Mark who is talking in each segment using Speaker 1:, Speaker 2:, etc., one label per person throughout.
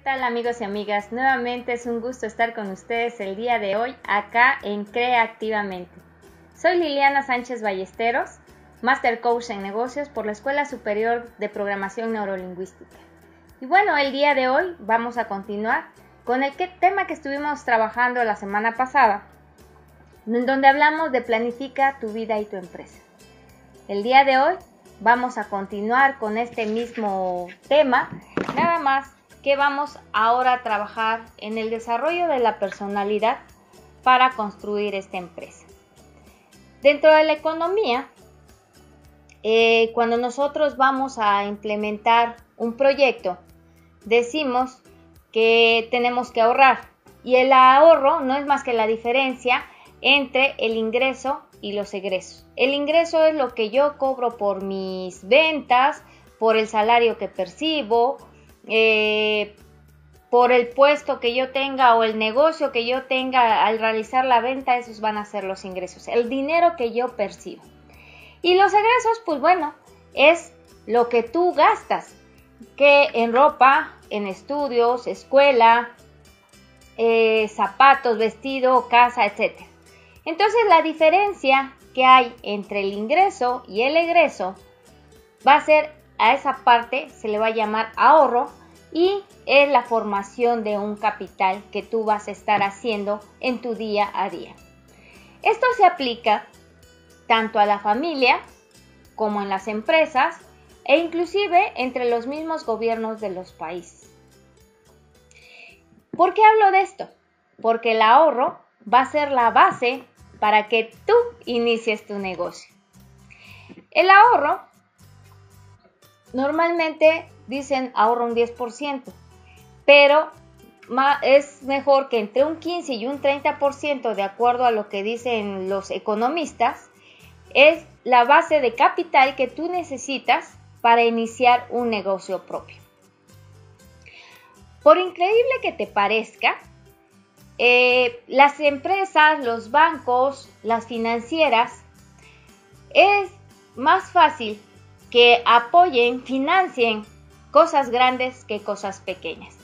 Speaker 1: tal amigos y amigas? Nuevamente es un gusto estar con ustedes el día de hoy acá en Crea Activamente. Soy Liliana Sánchez Ballesteros, Master Coach en Negocios por la Escuela Superior de Programación Neurolingüística. Y bueno, el día de hoy vamos a continuar con el tema que estuvimos trabajando la semana pasada, en donde hablamos de planifica tu vida y tu empresa. El día de hoy vamos a continuar con este mismo tema, nada más que vamos ahora a trabajar en el desarrollo de la personalidad para construir esta empresa. Dentro de la economía, cuando nosotros vamos a implementar un proyecto, decimos que tenemos que ahorrar, y el ahorro no es más que la diferencia entre el ingreso y los egresos. El ingreso es lo que yo cobro por mis ventas, por el salario que percibo, por el puesto que yo tenga o el negocio que yo tenga al realizar la venta. Esos van a ser los ingresos, el dinero que yo percibo. Y los egresos, pues bueno, es lo que tú gastas, que en ropa, en estudios, escuela, zapatos, vestido, casa, etc. Entonces la diferencia que hay entre el ingreso y el egreso va a ser, a esa parte se le va a llamar ahorro, y es la formación de un capital que tú vas a estar haciendo en tu día a día. Esto se aplica tanto a la familia como en las empresas e inclusive entre los mismos gobiernos de los países. ¿Por qué hablo de esto? Porque el ahorro va a ser la base para que tú inicies tu negocio. El ahorro, normalmente dicen ahorra un 10%, pero es mejor que entre un 15 y un 30%, de acuerdo a lo que dicen los economistas, es la base de capital que tú necesitas para iniciar un negocio propio. Por increíble que te parezca, las empresas, los bancos, las financieras, es más fácil que apoyen, financien cosas grandes que cosas pequeñas.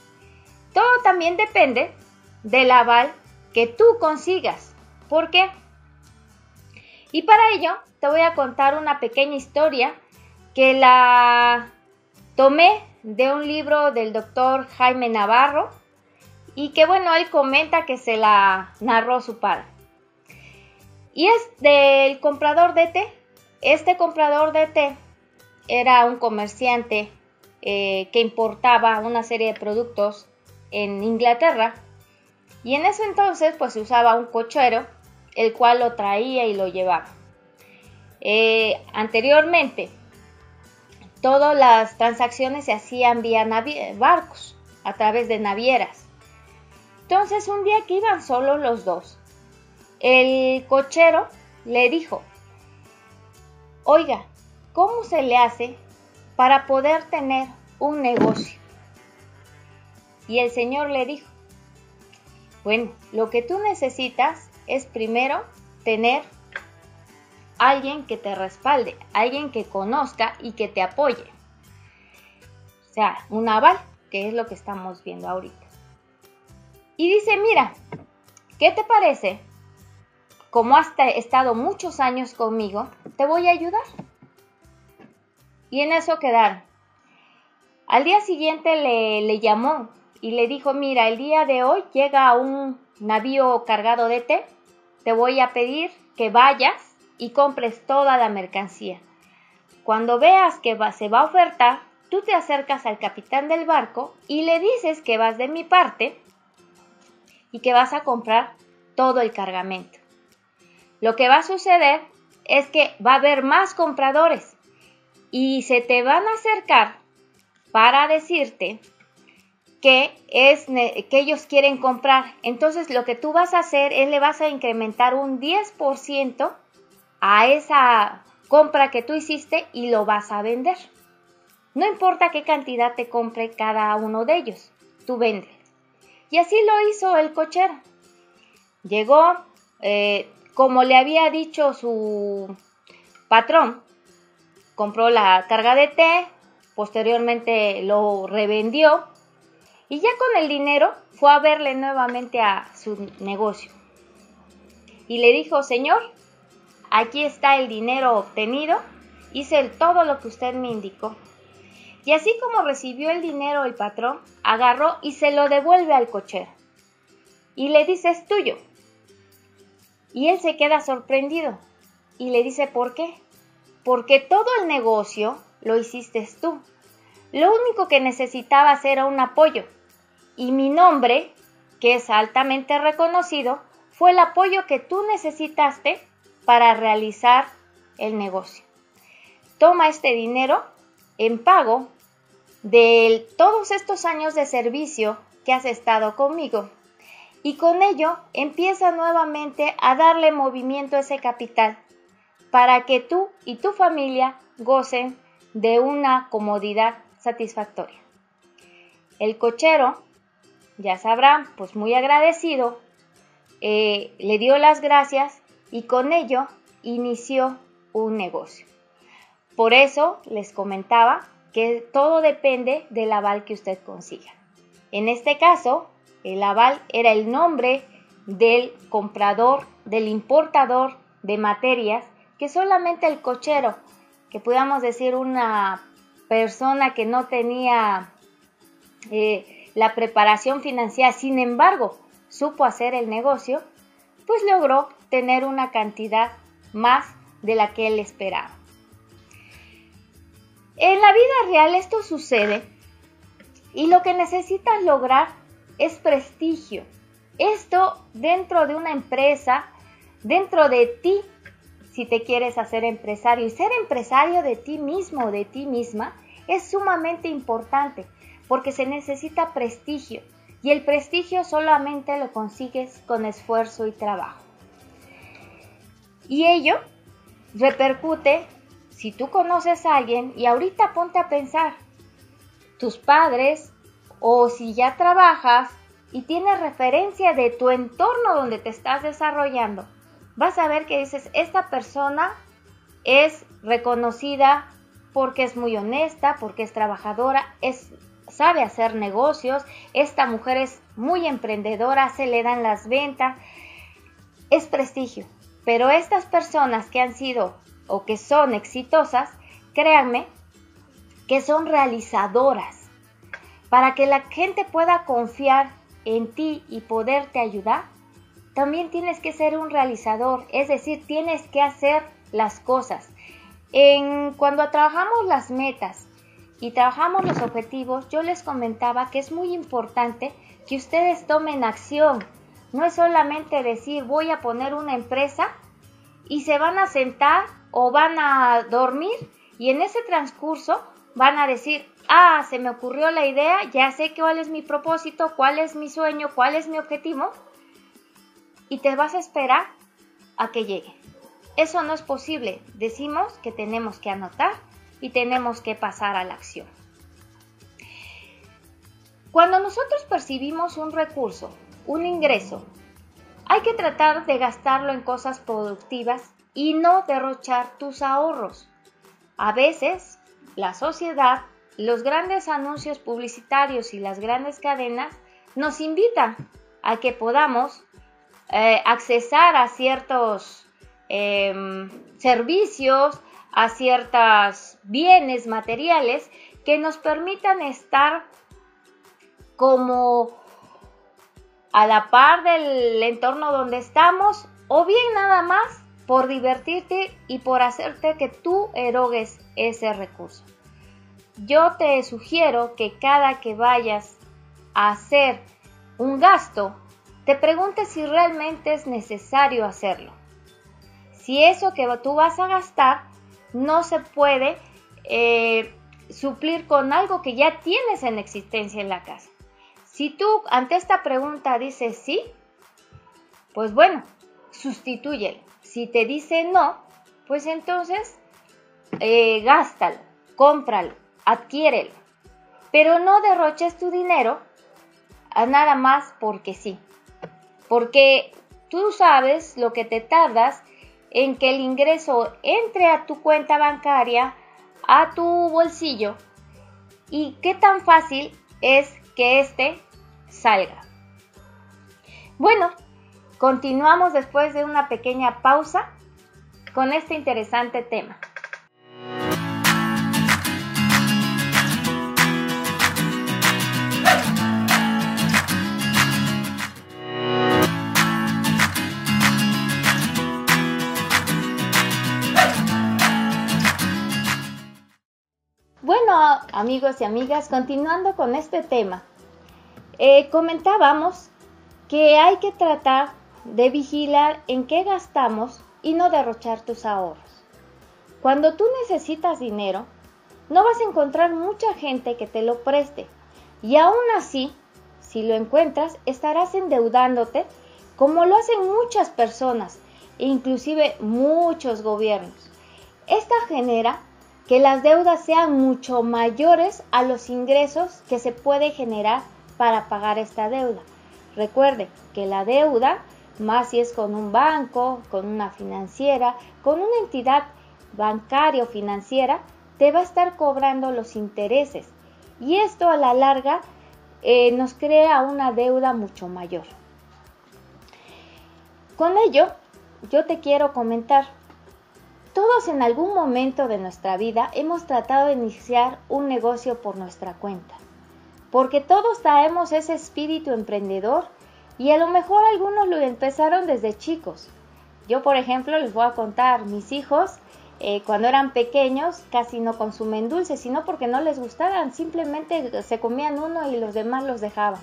Speaker 1: Todo también depende del aval que tú consigas. ¿Por qué? Y para ello te voy a contar una pequeña historia que la tomé de un libro del doctor Jaime Navarro, y que bueno, él comenta que se la narró su padre. Y es del comprador de té. Este comprador de té era un comerciante que importaba una serie de productos en Inglaterra, y en ese entonces pues se usaba un cochero, el cual lo traía y lo llevaba. Anteriormente todas las transacciones se hacían vía barcos, a través de navieras. Entonces un día que iban solos los dos, el cochero le dijo: oiga, ¿cómo se le hace para poder tener un negocio? Y el señor le dijo: bueno, lo que tú necesitas es primero tener alguien que te respalde, alguien que conozca y que te apoye. O sea, un aval, que es lo que estamos viendo ahorita. Y dice: mira, ¿qué te parece? Como has estado muchos años conmigo, te voy a ayudar. Y en eso quedaron. Al día siguiente le llamó y le dijo: mira, el día de hoy llega un navío cargado de té, te voy a pedir que vayas y compres toda la mercancía. Cuando veas que se va a ofertar, tú te acercas al capitán del barco y le dices que vas de mi parte y que vas a comprar todo el cargamento. Lo que va a suceder es que va a haber más compradores y se te van a acercar para decirte que ellos quieren comprar. Entonces lo que tú vas a hacer es le vas a incrementar un 10% a esa compra que tú hiciste y lo vas a vender. No importa qué cantidad te compre cada uno de ellos, tú vendes. Y así lo hizo el cochero. Llegó, como le había dicho su patrón, compró la carga de té, posteriormente lo revendió Y ya con el dinero fue a verle nuevamente a su negocio. Y le dijo: señor, aquí está el dinero obtenido, hice todo lo que usted me indicó. Y así como recibió el dinero el patrón, agarró y se lo devuelve al cochero. Y le dice: es tuyo. Y él se queda sorprendido y le dice: ¿por qué? Porque todo el negocio lo hiciste tú. Lo único que necesitabas era un apoyo. Y mi nombre, que es altamente reconocido, fue el apoyo que tú necesitaste para realizar el negocio. Toma este dinero en pago de todos estos años de servicio que has estado conmigo. Y con ello empieza nuevamente a darle movimiento a ese capital para que tú y tu familia gocen de una comodidad satisfactoria. El cochero, ya sabrán, pues muy agradecido, le dio las gracias y con ello inició un negocio. Por eso les comentaba que todo depende del aval que usted consiga. En este caso, el aval era el nombre del comprador, del importador de materias, que solamente el cochero, que podamos decir una persona que no tenía la preparación financiera, sin embargo, supo hacer el negocio, pues logró tener una cantidad más de la que él esperaba. En la vida real esto sucede y lo que necesitas lograr es prestigio. Esto dentro de una empresa, dentro de ti, si te quieres hacer empresario. Y ser empresario de ti mismo o de ti misma es sumamente importante porque se necesita prestigio. Y el prestigio solamente lo consigues con esfuerzo y trabajo. Y ello repercute si tú conoces a alguien y ahorita ponte a pensar, tus padres o si ya trabajas y tienes referencia de tu entorno donde te estás desarrollando, vas a ver que dices, esta persona es reconocida porque es muy honesta, porque es trabajadora, sabe hacer negocios, esta mujer es muy emprendedora, se le dan las ventas, es prestigio. Pero estas personas que han sido o que son exitosas, créanme que son realizadoras. Para que la gente pueda confiar en ti y poderte ayudar, también tienes que ser un realizador, es decir, tienes que hacer las cosas. Cuando trabajamos las metas y trabajamos los objetivos, yo les comentaba que es muy importante que ustedes tomen acción. No es solamente decir voy a poner una empresa y se van a sentar o van a dormir y en ese transcurso van a decir, se me ocurrió la idea, ya sé cuál es mi propósito, cuál es mi sueño, cuál es mi objetivo y te vas a esperar a que llegue. Eso no es posible. Decimos que tenemos que anotar y tenemos que pasar a la acción. Cuando nosotros percibimos un recurso, un ingreso, hay que tratar de gastarlo en cosas productivas y no derrochar tus ahorros. A veces, la sociedad, los grandes anuncios publicitarios y las grandes cadenas nos invitan a que podamos accesar a ciertos servicios, a ciertos bienes materiales que nos permitan estar como a la par del entorno donde estamos o bien nada más por divertirte y por hacerte que tú erogues ese recurso. Yo te sugiero que cada que vayas a hacer un gasto, te preguntes si realmente es necesario hacerlo. Si eso que tú vas a gastar no se puede suplir con algo que ya tienes en existencia en la casa. Si tú ante esta pregunta dices sí, pues bueno, sustitúyelo. Si te dice no, pues entonces gástalo, cómpralo, adquiérelo. Pero no derroches tu dinero a nada más porque sí. Porque tú sabes lo que te tardas en que el ingreso entre a tu cuenta bancaria, a tu bolsillo, y qué tan fácil es que salga. Bueno, continuamos después de una pequeña pausa con este interesante tema. Bueno, amigos y amigas, continuando con este tema, comentábamos que hay que tratar de vigilar en qué gastamos y no derrochar tus ahorros. Cuando tú necesitas dinero, no vas a encontrar mucha gente que te lo preste, y aún así, si lo encuentras, estarás endeudándote como lo hacen muchas personas e inclusive muchos gobiernos. Esta genera que las deudas sean mucho mayores a los ingresos que se puede generar para pagar esta deuda. Recuerde que la deuda, más si es con un banco, con una financiera, con una entidad bancaria o financiera, te va a estar cobrando los intereses. Y esto a la larga nos crea una deuda mucho mayor. Con ello, yo te quiero comentar, todos en algún momento de nuestra vida hemos tratado de iniciar un negocio por nuestra cuenta, porque todos traemos ese espíritu emprendedor y a lo mejor algunos lo empezaron desde chicos. Yo, por ejemplo, les voy a contar, mis hijos cuando eran pequeños casi no consumen dulces, sino porque no les gustaban, simplemente se comían uno y los demás los dejaban.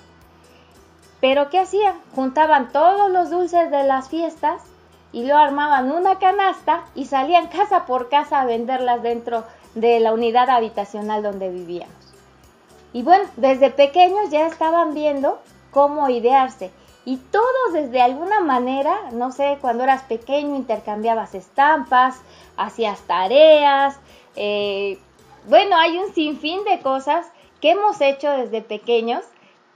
Speaker 1: Pero ¿qué hacían? Juntaban todos los dulces de las fiestas y luego armaban una canasta y salían casa por casa a venderlas dentro de la unidad habitacional donde vivíamos. Y bueno, desde pequeños ya estaban viendo cómo idearse. Y todos desde alguna manera, no sé, cuando eras pequeño intercambiabas estampas, hacías tareas. Bueno, hay un sinfín de cosas que hemos hecho desde pequeños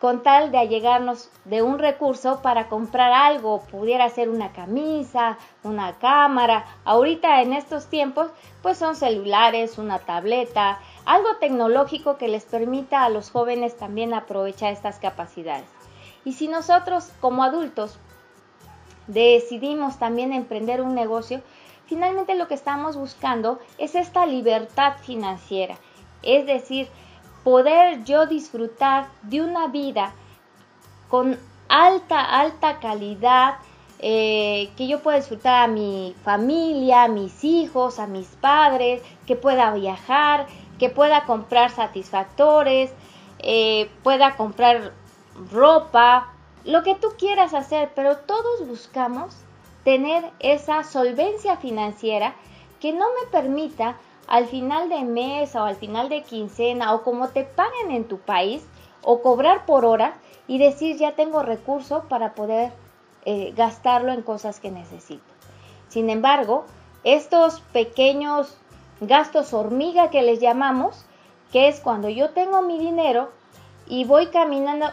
Speaker 1: con tal de allegarnos de un recurso para comprar algo, pudiera ser una camisa, una cámara. Ahorita en estos tiempos, pues son celulares, una tableta, algo tecnológico que les permita a los jóvenes también aprovechar estas capacidades. Y si nosotros como adultos decidimos también emprender un negocio, finalmente lo que estamos buscando es esta libertad financiera, es decir, poder yo disfrutar de una vida con alta calidad, que yo pueda disfrutar a mi familia, a mis hijos, a mis padres, que pueda viajar, que pueda comprar satisfactores, pueda comprar ropa, lo que tú quieras hacer, pero todos buscamos tener esa solvencia financiera que no me permita al final de mes o al final de quincena o como te paguen en tu país o cobrar por hora y decir ya tengo recurso para poder gastarlo en cosas que necesito. Sin embargo, estos pequeños gastos hormiga que les llamamos, que es cuando yo tengo mi dinero y voy caminando,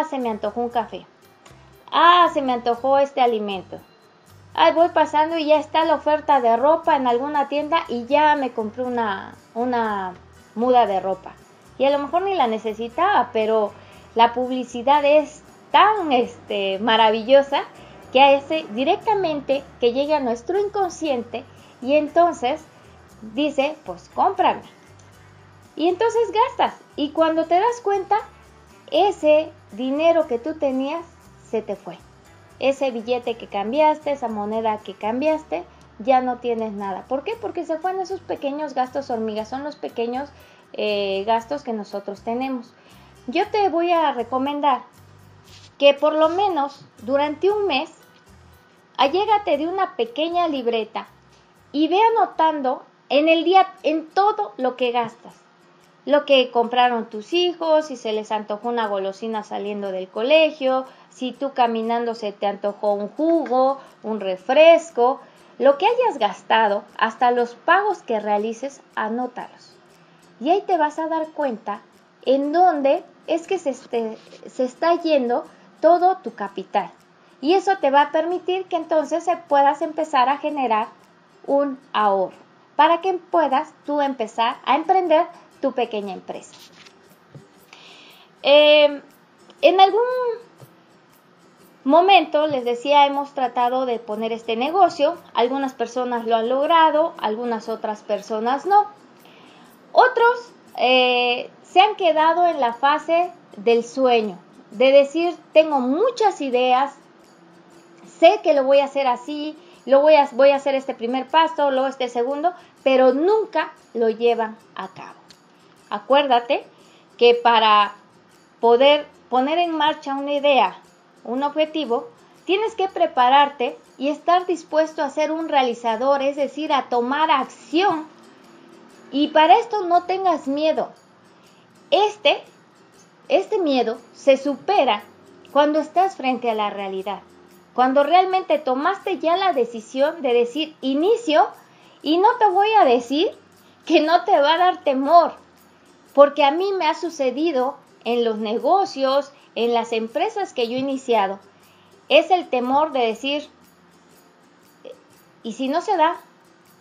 Speaker 1: se me antojó un café, se me antojó este alimento. Voy pasando y ya está la oferta de ropa en alguna tienda y ya me compré una muda de ropa. Y a lo mejor ni la necesitaba, pero la publicidad es tan maravillosa que hace directamente que llegue a nuestro inconsciente y entonces dice, pues cómprame. Y entonces gastas. Y cuando te das cuenta, ese dinero que tú tenías se te fue. Ese billete que cambiaste, esa moneda que cambiaste, ya no tienes nada. ¿Por qué? Porque se fueron esos pequeños gastos hormigas, son los pequeños gastos que nosotros tenemos. Yo te voy a recomendar que por lo menos durante un mes, allégate de una pequeña libreta y ve anotando en el día, en todo lo que gastas. Lo que compraron tus hijos, si se les antojó una golosina saliendo del colegio, si tú caminando se te antojó un jugo, un refresco, lo que hayas gastado, hasta los pagos que realices, anótalos. Y ahí te vas a dar cuenta en dónde es que se está yendo todo tu capital. Y eso te va a permitir que entonces puedas empezar a generar un ahorro, para que puedas tú empezar a emprender tu pequeña empresa. En algún momento, les decía, hemos tratado de poner este negocio. Algunas personas lo han logrado, algunas otras personas no. Otros se han quedado en la fase del sueño, de decir, tengo muchas ideas, sé que lo voy a hacer así, voy a hacer este primer paso, luego este segundo, pero nunca lo llevan a cabo. Acuérdate que para poder poner en marcha una idea, un objetivo, tienes que prepararte y estar dispuesto a ser un realizador, es decir, a tomar acción. Y para esto no tengas miedo. Este miedo se supera cuando estás frente a la realidad. Cuando realmente tomaste ya la decisión de decir inicio, y no te voy a decir que no te va a dar temor, porque a mí me ha sucedido en los negocios, en las empresas que yo he iniciado. Es el temor de decir, ¿y si no se da?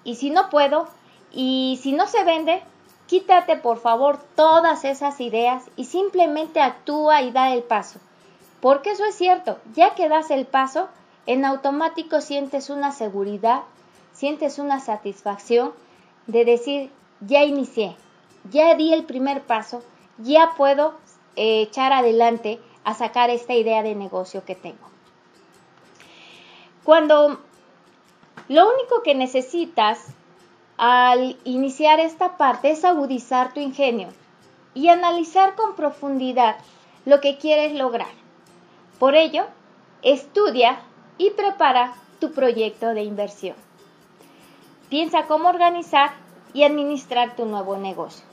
Speaker 1: ¿Y si no puedo? ¿Y si no se vende? Quítate por favor todas esas ideas y simplemente actúa y da el paso. Porque eso es cierto, ya que das el paso, en automático sientes una seguridad, sientes una satisfacción de decir, ya inicié, ya di el primer paso, ya puedo echar adelante a sacar esta idea de negocio que tengo. Cuando lo único que necesitas al iniciar esta parte es agudizar tu ingenio y analizar con profundidad lo que quieres lograr. Por ello, estudia y prepara tu proyecto de inversión. Piensa cómo organizar y administrar tu nuevo negocio.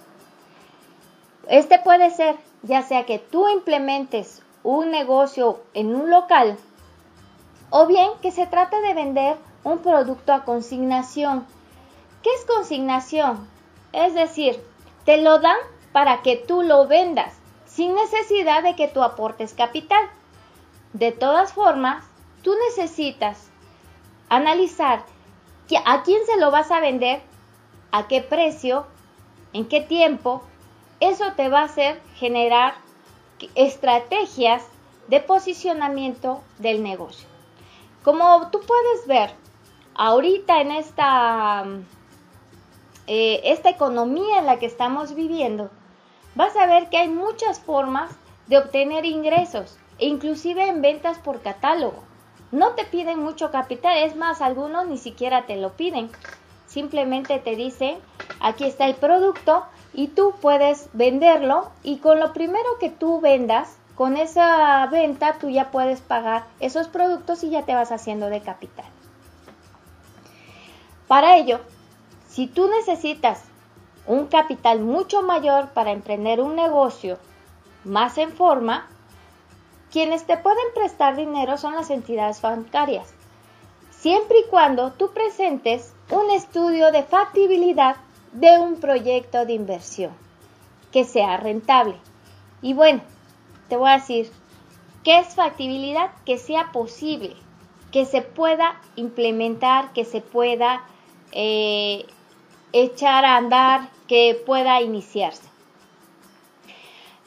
Speaker 1: Este puede ser, ya sea que tú implementes un negocio en un local, o bien que se trate de vender un producto a consignación. ¿Qué es consignación? Es decir, te lo dan para que tú lo vendas, sin necesidad de que tú aportes capital. De todas formas, tú necesitas analizar a quién se lo vas a vender, a qué precio, en qué tiempo. Eso te va a hacer generar estrategias de posicionamiento del negocio. Como tú puedes ver, ahorita en esta economía en la que estamos viviendo, vas a ver que hay muchas formas de obtener ingresos, e inclusive en ventas por catálogo. No te piden mucho capital, es más, algunos ni siquiera te lo piden. Simplemente te dicen, aquí está el producto y tú puedes venderlo, y con lo primero que tú vendas, con esa venta tú ya puedes pagar esos productos y ya te vas haciendo de capital. Para ello, si tú necesitas un capital mucho mayor para emprender un negocio más en forma, quienes te pueden prestar dinero son las entidades bancarias, siempre y cuando tú presentes un estudio de factibilidad de un proyecto de inversión que sea rentable. Y bueno, te voy a decir, ¿qué es factibilidad? Que sea posible, que se pueda implementar, que se pueda echar a andar, que pueda iniciarse.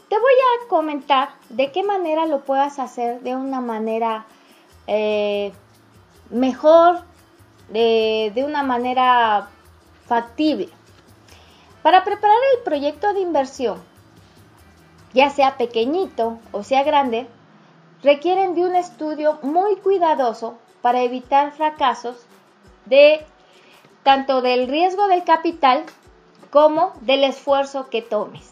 Speaker 1: Te voy a comentar de qué manera lo puedas hacer de una manera mejor, de una manera factible. Para preparar el proyecto de inversión, ya sea pequeñito o sea grande, requieren de un estudio muy cuidadoso para evitar fracasos tanto del riesgo del capital como del esfuerzo que tomes.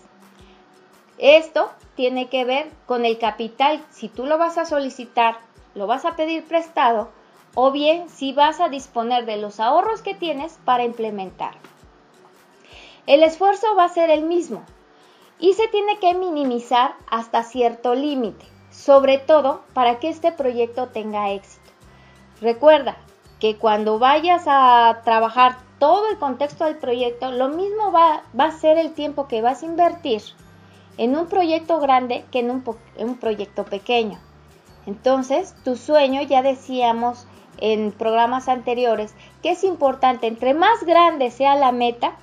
Speaker 1: Esto tiene que ver con el capital, si tú lo vas a solicitar, lo vas a pedir prestado, o bien si vas a disponer de los ahorros que tienes para implementar. El esfuerzo va a ser el mismo y se tiene que minimizar hasta cierto límite, sobre todo para que este proyecto tenga éxito. Recuerda que cuando vayas a trabajar todo el contexto del proyecto, lo mismo va a ser el tiempo que vas a invertir en un proyecto grande que en un proyecto pequeño. Entonces, tu sueño, ya decíamos en programas anteriores, que es importante, entre más grande sea la meta,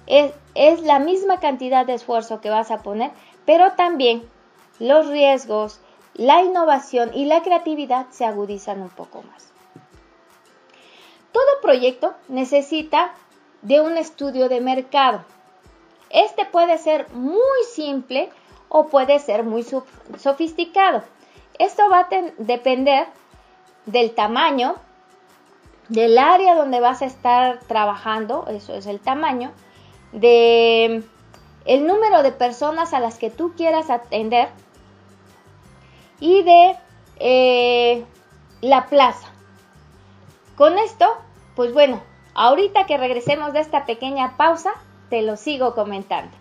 Speaker 1: es la misma cantidad de esfuerzo que vas a poner, pero también los riesgos, la innovación y la creatividad se agudizan un poco más. Todo proyecto necesita de un estudio de mercado. Este puede ser muy simple o puede ser muy sofisticado. Esto va a depender del tamaño, del área donde vas a estar trabajando, eso es el tamaño, de el número de personas a las que tú quieras atender y de la plaza. Con esto, pues bueno, ahorita que regresemos de esta pequeña pausa, te lo sigo comentando.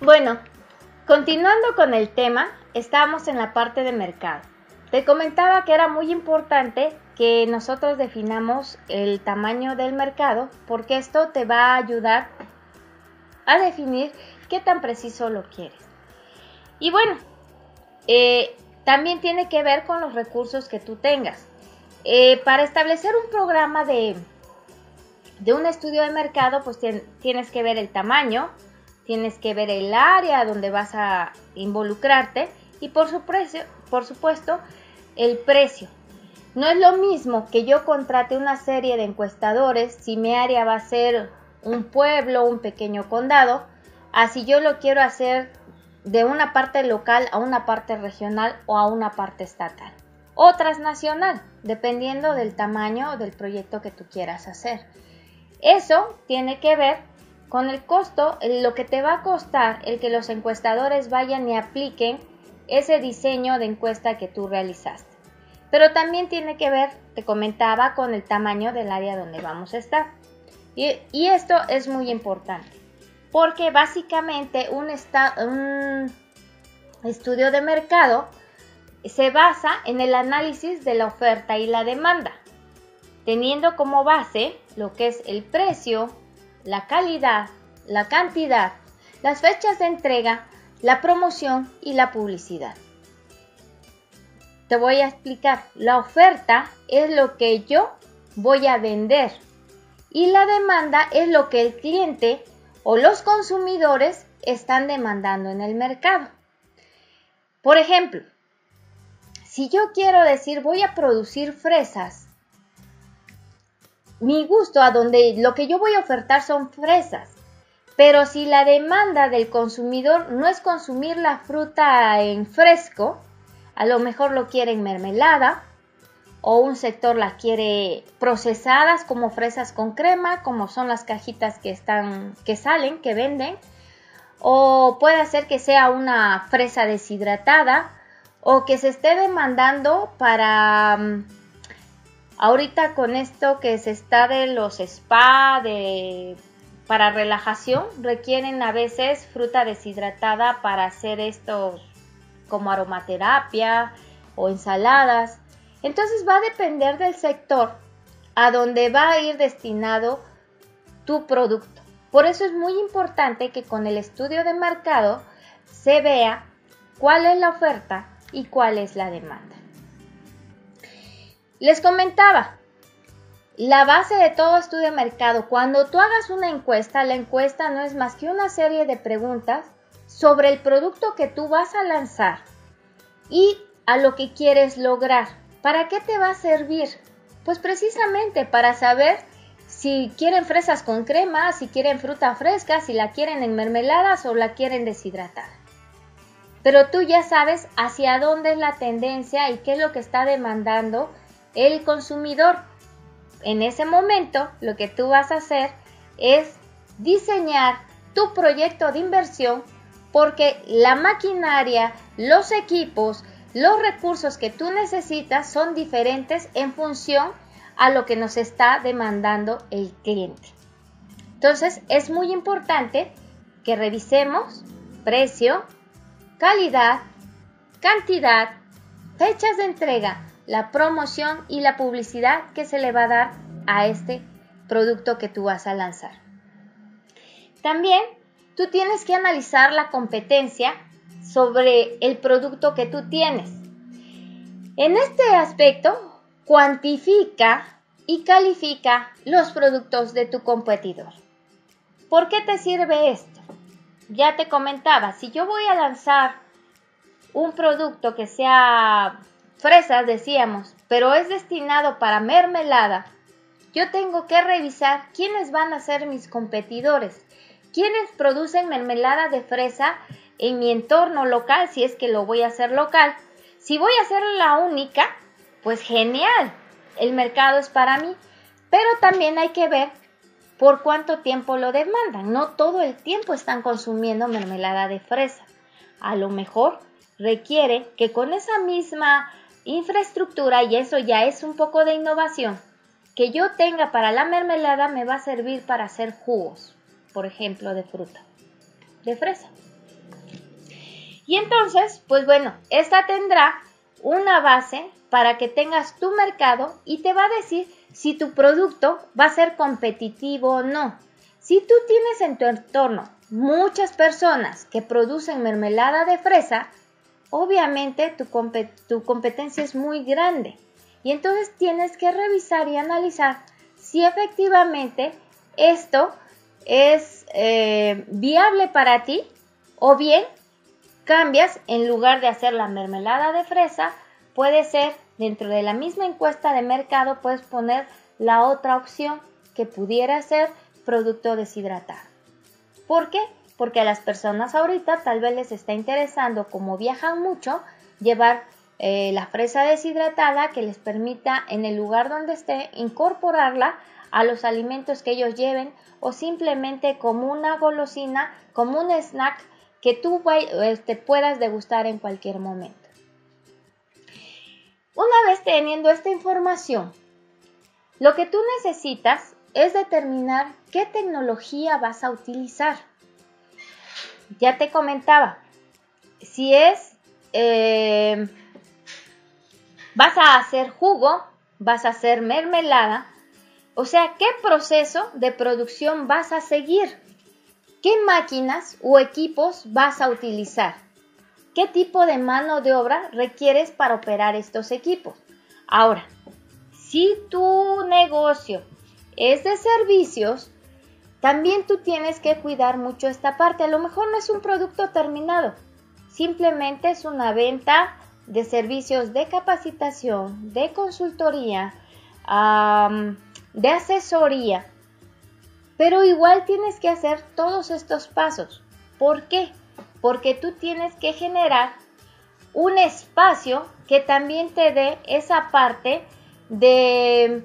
Speaker 1: Bueno, continuando con el tema, estamos en la parte de mercado. Te comentaba que era muy importante que nosotros definamos el tamaño del mercado porque esto te va a ayudar a definir qué tan preciso lo quieres. Y bueno, también tiene que ver con los recursos que tú tengas. Para establecer un programa de un estudio de mercado, pues tienes que ver el tamaño, tienes que ver el área donde vas a involucrarte y por supuesto el precio. No es lo mismo que yo contrate una serie de encuestadores si mi área va a ser un pueblo, un pequeño condado, así yo lo quiero hacer de una parte local a una parte regional o a una parte estatal o transnacional, dependiendo del tamaño del proyecto que tú quieras hacer. Eso tiene que ver con el costo, lo que te va a costar el que los encuestadores vayan y apliquen ese diseño de encuesta que tú realizaste. Pero también tiene que ver, te comentaba, con el tamaño del área donde vamos a estar. Y esto es muy importante, porque básicamente un estudio de mercado se basa en el análisis de la oferta y la demanda, teniendo como base lo que es el precio, la calidad, la cantidad, las fechas de entrega, la promoción y la publicidad. Te voy a explicar. La oferta es lo que yo voy a vender y la demanda es lo que el cliente o los consumidores están demandando en el mercado. Por ejemplo, si yo quiero decir voy a producir fresas, mi gusto a donde lo que yo voy a ofertar son fresas, pero si la demanda del consumidor no es consumir la fruta en fresco, a lo mejor lo quiere en mermelada o un sector la quiere procesadas como fresas con crema, como son las cajitas que venden, o puede ser que sea una fresa deshidratada o que se esté demandando para ahorita con esto que se está de los spa, para relajación, requieren a veces fruta deshidratada para hacer estos como aromaterapia o ensaladas. Entonces va a depender del sector a donde va a ir destinado tu producto. Por eso es muy importante que con el estudio de mercado se vea cuál es la oferta y cuál es la demanda. Les comentaba, la base de todo estudio de mercado, cuando tú hagas una encuesta, la encuesta no es más que una serie de preguntas sobre el producto que tú vas a lanzar y a lo que quieres lograr. ¿Para qué te va a servir? Pues precisamente para saber si quieren fresas con crema, si quieren fruta fresca, si la quieren en mermeladas o la quieren deshidratada. Pero tú ya sabes hacia dónde es la tendencia y qué es lo que está demandando el consumidor. En ese momento, lo que tú vas a hacer es diseñar tu proyecto de inversión porque la maquinaria, los equipos, los recursos que tú necesitas son diferentes en función a lo que nos está demandando el cliente. Entonces, es muy importante que revisemos precio, calidad, cantidad, fechas de entrega, la promoción y la publicidad que se le va a dar a este producto que tú vas a lanzar. También tú tienes que analizar la competencia sobre el producto que tú tienes. En este aspecto, cuantifica y califica los productos de tu competidor. ¿Por qué te sirve esto? Ya te comentaba, si yo voy a lanzar un producto que sea fresas, decíamos, pero es destinado para mermelada, yo tengo que revisar quiénes van a ser mis competidores, quiénes producen mermelada de fresa en mi entorno local, si es que lo voy a hacer local. Si voy a ser la única, pues genial, el mercado es para mí, pero también hay que ver por cuánto tiempo lo demandan. No todo el tiempo están consumiendo mermelada de fresa. A lo mejor requiere que con esa misma infraestructura, y eso ya es un poco de innovación, que yo tenga para la mermelada me va a servir para hacer jugos, por ejemplo, de fruta, de fresa. Y entonces, pues bueno, esta tendrá una base para que tengas tu mercado y te va a decir si tu producto va a ser competitivo o no. Si tú tienes en tu entorno muchas personas que producen mermelada de fresa, obviamente tu competencia es muy grande. Y entonces tienes que revisar y analizar si efectivamente esto es viable para ti, o bien cambias, en lugar de hacer la mermelada de fresa, puede ser dentro de la misma encuesta de mercado, puedes poner la otra opción que pudiera ser producto deshidratado. ¿Por qué? Porque a las personas ahorita tal vez les está interesando, como viajan mucho, llevar la fresa deshidratada que les permita en el lugar donde esté incorporarla a los alimentos que ellos lleven, o simplemente como una golosina, como un snack que tú puedas degustar en cualquier momento. Una vez teniendo esta información, lo que tú necesitas es determinar qué tecnología vas a utilizar. Ya te comentaba, si vas a hacer jugo, vas a hacer mermelada, o sea, ¿qué proceso de producción vas a seguir? ¿Qué máquinas o equipos vas a utilizar? ¿Qué tipo de mano de obra requieres para operar estos equipos? Ahora, si tu negocio es de servicios, también tú tienes que cuidar mucho esta parte. A lo mejor no es un producto terminado, simplemente es una venta de servicios de capacitación, de consultoría, de asesoría. Pero igual tienes que hacer todos estos pasos. ¿Por qué? Porque tú tienes que generar un espacio que también te dé esa parte de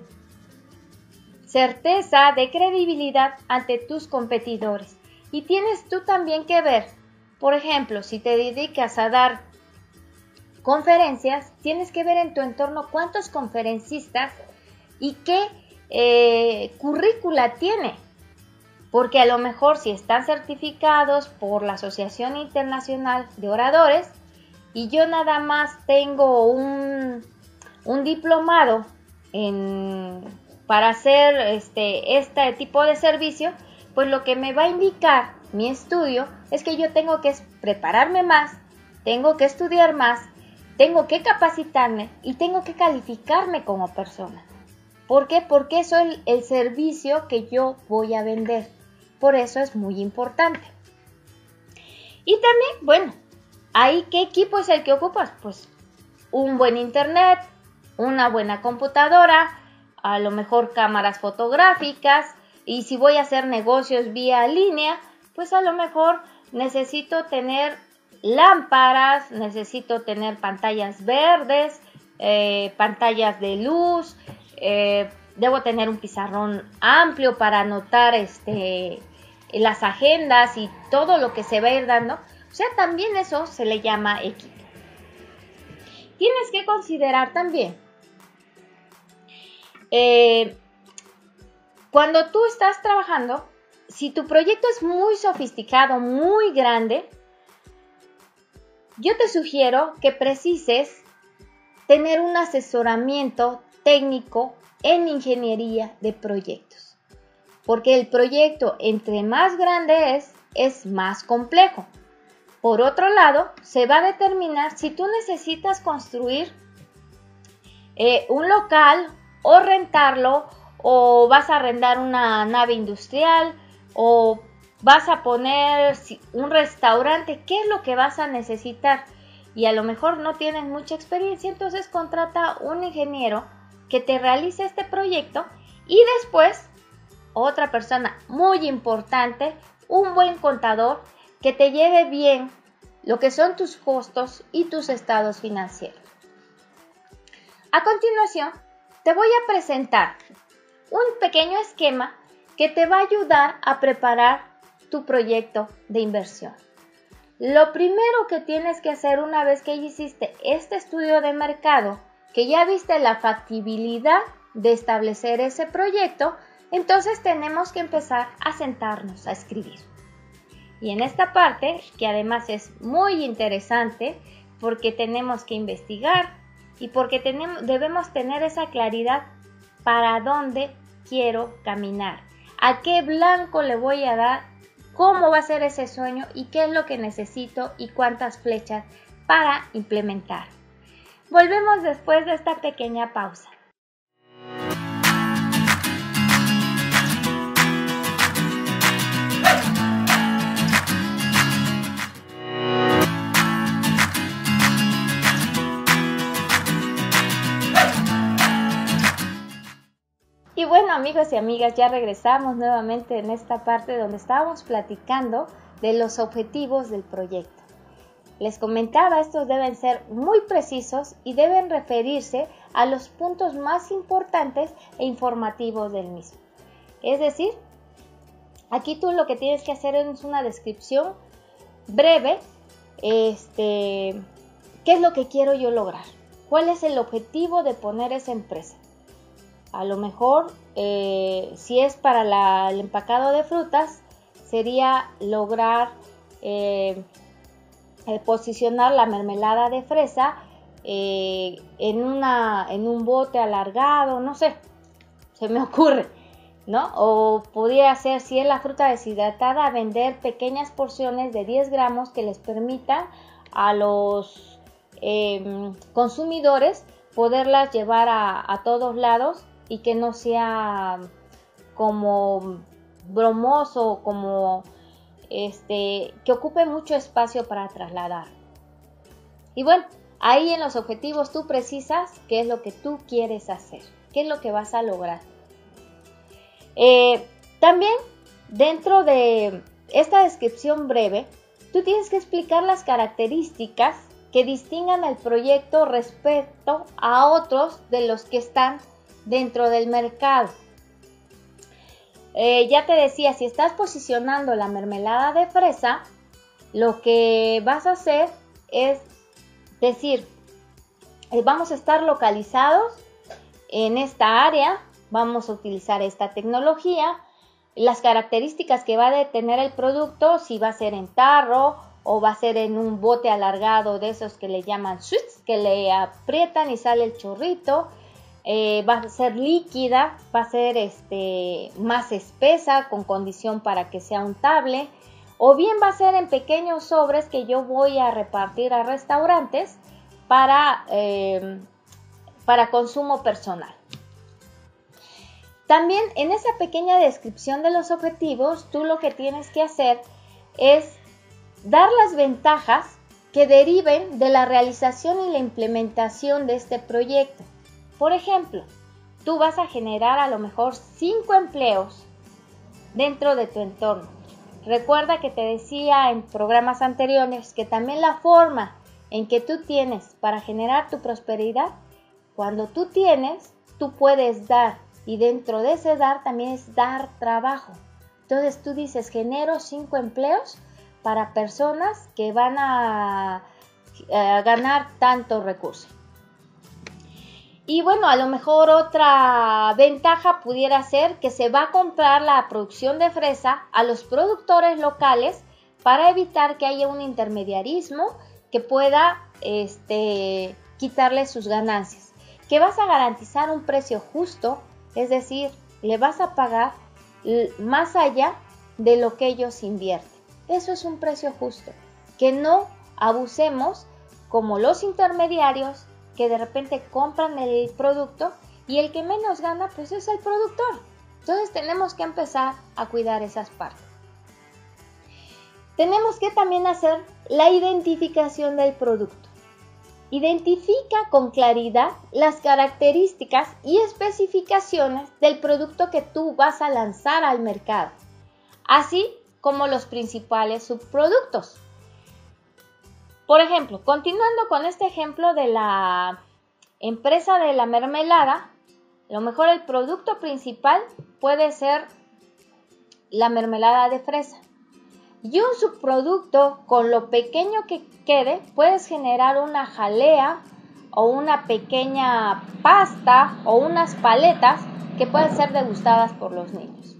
Speaker 1: certeza, de credibilidad ante tus competidores. Y tienes tú también que ver, por ejemplo, si te dedicas a dar conferencias, tienes que ver en tu entorno cuántos conferencistas y qué currícula tiene. Porque a lo mejor si están certificados por la Asociación Internacional de Oradores y yo nada más tengo un diplomado para hacer este tipo de servicio, pues lo que me va a indicar mi estudio es que yo tengo que prepararme más, tengo que estudiar más, tengo que capacitarme y tengo que calificarme como persona. ¿Por qué? Porque eso es el servicio que yo voy a vender. Por eso es muy importante. Y también, bueno, ¿ahí qué equipo es el que ocupas? Pues un buen internet, una buena computadora, a lo mejor cámaras fotográficas, y si voy a hacer negocios vía línea, pues a lo mejor necesito tener lámparas, necesito tener pantallas verdes, pantallas de luz, debo tener un pizarrón amplio para anotar las agendas y todo lo que se va a ir dando. O sea, también eso se le llama equipo. Tienes que considerar también, cuando tú estás trabajando, si tu proyecto es muy sofisticado, muy grande, yo te sugiero que precises tener un asesoramiento técnico en ingeniería de proyectos. Porque el proyecto, entre más grande es, es más complejo. Por otro lado, se va a determinar si tú necesitas construir un local o rentarlo, o vas a arrendar una nave industrial, o vas a poner un restaurante. ¿Qué es lo que vas a necesitar? Y a lo mejor no tienes mucha experiencia, entonces contrata un ingeniero que te realice este proyecto y después otra persona muy importante, un buen contador que te lleve bien lo que son tus costos y tus estados financieros. A continuación, te voy a presentar un pequeño esquema que te va a ayudar a preparar tu proyecto de inversión. Lo primero que tienes que hacer una vez que ya hiciste este estudio de mercado, que ya viste la factibilidad de establecer ese proyecto, entonces tenemos que empezar a sentarnos a escribir. Y en esta parte, que además es muy interesante, porque tenemos que investigar y porque debemos tener esa claridad para dónde quiero caminar, a qué blanco le voy a dar, cómo va a ser ese sueño y qué es lo que necesito y cuántas flechas para implementar. Volvemos después de esta pequeña pausa. Y bueno, amigos y amigas, ya regresamos nuevamente en esta parte donde estábamos platicando de los objetivos del proyecto. Les comentaba, estos deben ser muy precisos y deben referirse a los puntos más importantes e informativos del mismo. Es decir, aquí tú lo que tienes que hacer es una descripción breve, ¿qué es lo que quiero yo lograr? ¿Cuál es el objetivo de poner esa empresa? A lo mejor, si es para el empacado de frutas, sería lograr posicionar la mermelada de fresa en un bote alargado, no sé, se me ocurre, ¿no? O podría ser, si es la fruta deshidratada, vender pequeñas porciones de 10 gramos que les permitan a los consumidores poderlas llevar a todos lados y que no sea como bromoso, como que ocupe mucho espacio para trasladar. Y bueno, ahí en los objetivos tú precisas qué es lo que tú quieres hacer, qué es lo que vas a lograr. También dentro de esta descripción breve, tú tienes que explicar las características que distingan al proyecto respecto a otros de los que están dentro del mercado. Ya te decía, si estás posicionando la mermelada de fresa, lo que vas a hacer es decir, vamos a estar localizados en esta área, vamos a utilizar esta tecnología, las características que va a tener el producto, si va a ser en tarro o va a ser en un bote alargado de esos que le llaman switch, que le aprietan y sale el chorrito. Va a ser líquida, va a ser más espesa con condición para que sea untable, o bien va a ser en pequeños sobres que yo voy a repartir a restaurantes para consumo personal. También en esa pequeña descripción de los objetivos, tú lo que tienes que hacer es dar las ventajas que deriven de la realización y la implementación de este proyecto. Por ejemplo, tú vas a generar a lo mejor 5 empleos dentro de tu entorno. Recuerda que te decía en programas anteriores que también la forma en que tú tienes para generar tu prosperidad, cuando tú tienes, tú puedes dar, y dentro de ese dar también es dar trabajo. Entonces tú dices, genero 5 empleos para personas que van a ganar tantos recursos. Y bueno, a lo mejor otra ventaja pudiera ser que se va a comprar la producción de fresa a los productores locales para evitar que haya un intermediarismo que pueda quitarle sus ganancias. Que vas a garantizar un precio justo, es decir, le vas a pagar más allá de lo que ellos invierten. Eso es un precio justo. Que no abusemos como los intermediarios que de repente compran el producto y el que menos gana pues es el productor. Entonces tenemos que empezar a cuidar esas partes. Tenemos que también hacer la identificación del producto. Identifica con claridad las características y especificaciones del producto que tú vas a lanzar al mercado, así como los principales subproductos. Por ejemplo, continuando con este ejemplo de la empresa de la mermelada, a lo mejor el producto principal puede ser la mermelada de fresa. Y un subproducto, con lo pequeño que quede, puedes generar una jalea o una pequeña pasta o unas paletas que pueden ser degustadas por los niños.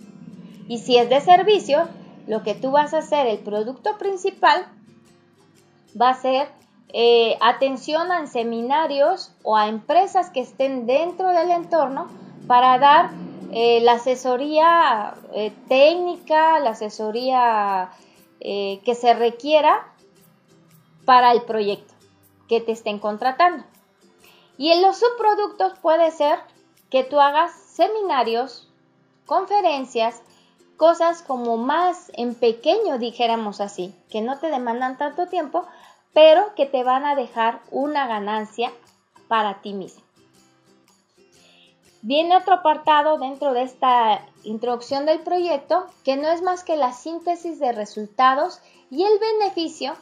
Speaker 1: Y si es de servicio, lo que tú vas a hacer, el producto principal, va a ser atención a seminarios o a empresas que estén dentro del entorno para dar la asesoría técnica, la asesoría que se requiera para el proyecto que te estén contratando. Y en los subproductos puede ser que tú hagas seminarios, conferencias, cosas como más en pequeño, dijéramos así, que no te demandan tanto tiempo, pero que te van a dejar una ganancia para ti mismo. Viene otro apartado dentro de esta introducción del proyecto, que no es más que la síntesis de resultados y el beneficio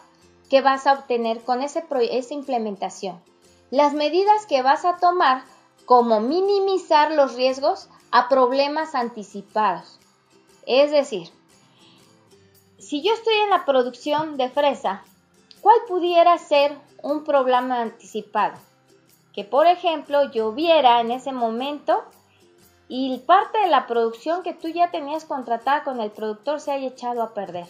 Speaker 1: que vas a obtener con esa implementación. Las medidas que vas a tomar, como minimizar los riesgos a problemas anticipados. Es decir, si yo estoy en la producción de fresa, ¿cuál pudiera ser un problema anticipado? Que, por ejemplo, lloviera en ese momento y parte de la producción que tú ya tenías contratada con el productor se haya echado a perder.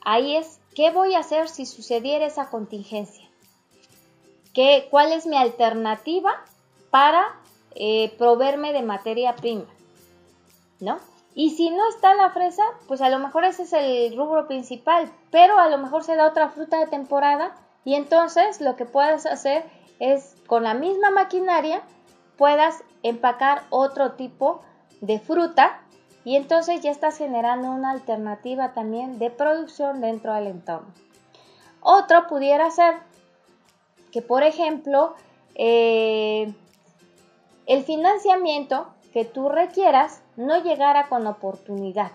Speaker 1: Ahí es, ¿qué voy a hacer si sucediera esa contingencia? ¿Cuál es mi alternativa para proveerme de materia prima? ¿No? Y si no está la fresa, pues a lo mejor ese es el rubro principal, pero a lo mejor se da otra fruta de temporada y entonces lo que puedes hacer es, con la misma maquinaria, puedas empacar otro tipo de fruta y entonces ya estás generando una alternativa también de producción dentro del entorno. Otro pudiera ser que, por ejemplo, el financiamiento que tú requieras no llegara con oportunidad.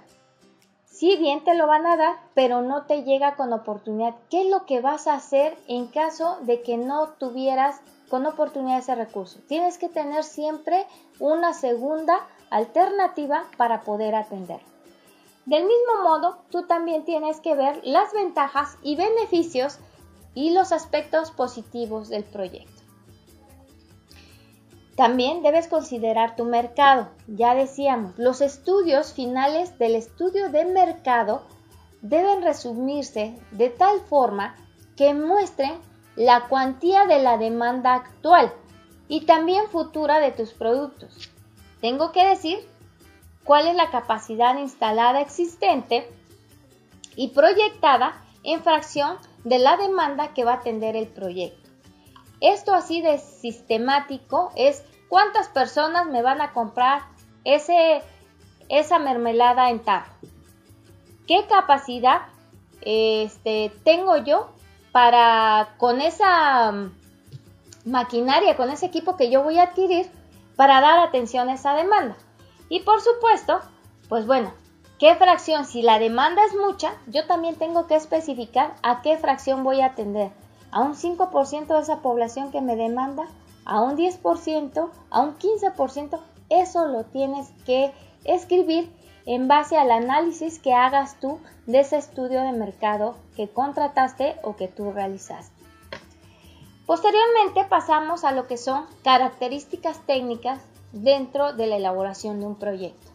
Speaker 1: Si bien te lo van a dar, pero no te llega con oportunidad. ¿Qué es lo que vas a hacer en caso de que no tuvieras con oportunidad ese recurso? Tienes que tener siempre una segunda alternativa para poder atender. Del mismo modo, tú también tienes que ver las ventajas y beneficios y los aspectos positivos del proyecto. También debes considerar tu mercado. Ya decíamos, los estudios finales del estudio de mercado deben resumirse de tal forma que muestren la cuantía de la demanda actual y también futura de tus productos. Tengo que decir cuál es la capacidad instalada existente y proyectada en fracción de la demanda que va a atender el proyecto. Esto así de sistemático es cuántas personas me van a comprar esa mermelada en tarro. ¿Qué capacidad tengo yo para, con esa maquinaria, con ese equipo que yo voy a adquirir, para dar atención a esa demanda? Y por supuesto, pues bueno, ¿qué fracción? Si la demanda es mucha, yo también tengo que especificar a qué fracción voy a atender. ¿A un 5% de esa población que me demanda? ¿A un 10%? ¿A un 15%? Eso lo tienes que escribir en base al análisis que hagas tú de ese estudio de mercado que contrataste o que tú realizaste. Posteriormente pasamos a lo que son características técnicas dentro de la elaboración de un proyecto.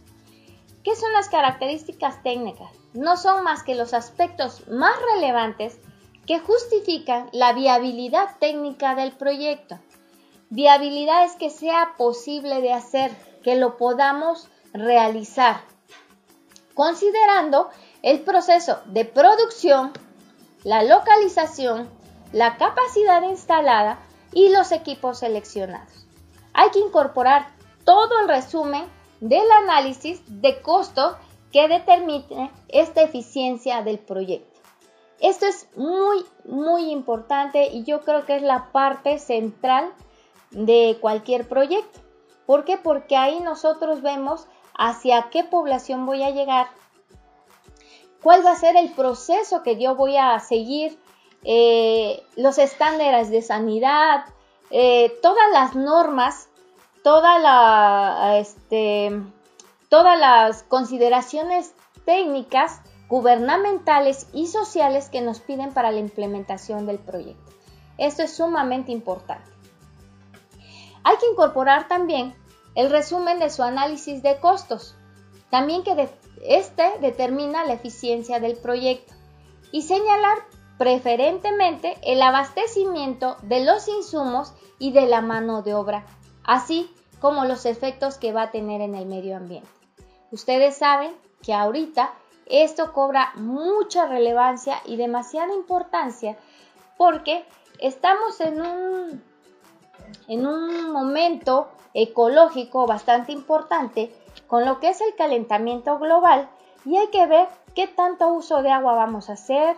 Speaker 1: ¿Qué son las características técnicas? No son más que los aspectos más relevantes que justifican la viabilidad técnica del proyecto. Viabilidad es que sea posible de hacer, que lo podamos realizar, considerando el proceso de producción, la localización, la capacidad instalada y los equipos seleccionados. Hay que incorporar todo el resumen del análisis de costo que determine esta eficiencia del proyecto. Esto es muy importante y yo creo que es la parte central de cualquier proyecto. ¿Por qué? Porque ahí nosotros vemos hacia qué población voy a llegar, cuál va a ser el proceso que yo voy a seguir, los estándares de sanidad, todas las normas, todas las consideraciones técnicas, gubernamentales y sociales que nos piden para la implementación del proyecto. Esto es sumamente importante. Hay que incorporar también el resumen de su análisis de costos, también que este determina la eficiencia del proyecto, y señalar preferentemente el abastecimiento de los insumos y de la mano de obra, así como los efectos que va a tener en el medio ambiente. Ustedes saben que ahorita esto cobra mucha relevancia y demasiada importancia porque estamos en un momento ecológico bastante importante con lo que es el calentamiento global, y hay que ver qué tanto uso de agua vamos a hacer,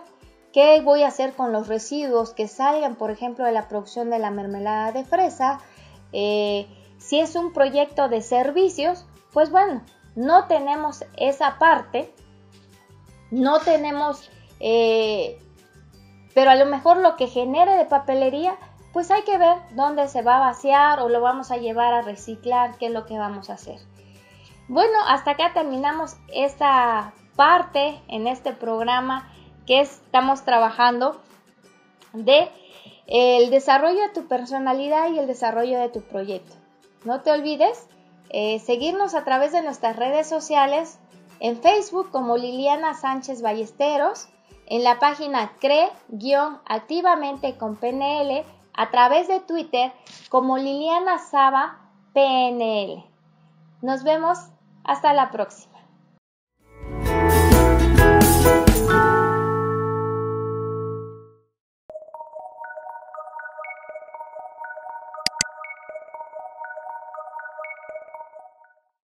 Speaker 1: qué voy a hacer con los residuos que salgan, por ejemplo, de la producción de la mermelada de fresa. Si es un proyecto de servicios, pues bueno, no tenemos esa parte, no tenemos, pero a lo mejor lo que genere de papelería, pues hay que ver dónde se va a vaciar o lo vamos a llevar a reciclar, qué es lo que vamos a hacer. Bueno, hasta acá terminamos esta parte en este programa que estamos trabajando de el desarrollo de tu personalidad y el desarrollo de tu proyecto. No te olvides seguirnos a través de nuestras redes sociales, en Facebook como Liliana Sánchez Ballesteros, en la página CRE-activamente con PNL, a través de Twitter como Liliana Saba PNL. Nos vemos hasta la próxima.